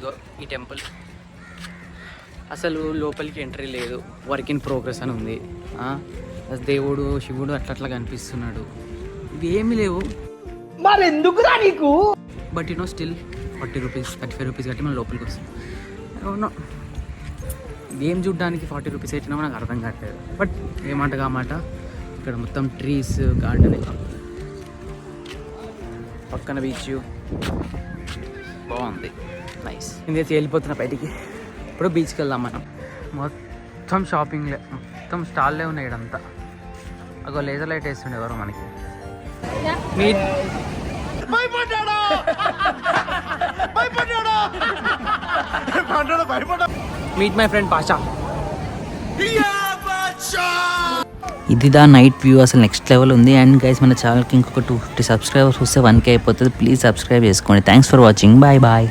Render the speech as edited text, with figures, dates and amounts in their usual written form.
ఇగో ఈ టెంపుల్ అసలు లోపలికి ఎంట్రీ లేదు, వర్క్ ఇన్ ప్రోగ్రెస్ అని ఉంది. దేవుడు శివుడు అట్లా కనిపిస్తున్నాడు, ఇవి ఏమీ లేవు. మరి ఎందుకురా నీకు? బట్ స్టిల్ 40 రూపీస్ 35 రూపీస్ కట్టి మనం లోపలికి వస్తాం. అవును, గేమ్ చూడడానికి 40 రూపీస్ పెట్టినా నాకు అర్థం కావట్లేదు. బట్ ఏమాట మాట ఇక్కడ మొత్తం ట్రీస్, గార్డెన్, పక్కన బీచ్ బాగుంది, నైస్. నేను వెళ్ళిపోతున్నా బయటికి. ఇప్పుడు బీచ్కి వెళ్దాం మనం. మొత్తం షాపింగ్లే, మొత్తం స్టాల్లే ఉన్నాయి ఇక్కడంతా. అగో లేజర్ లైట్ వేస్తుండే ఎవరు మనకి. Meet my friend Pasha. ఇది దా నైట్ వ్యూ, అసలు నెక్స్ట్ లెవెల్ ఉంది. అండ్ గైస్ మన ఛానల్కి ఇంకొక 250 సబ్స్క్రైబర్స్ వస్తే 1K అయిపోతుంది. ప్లీజ్ సబ్స్క్రైబ్ చేసుకోండి. Thanks for watching. Bye bye.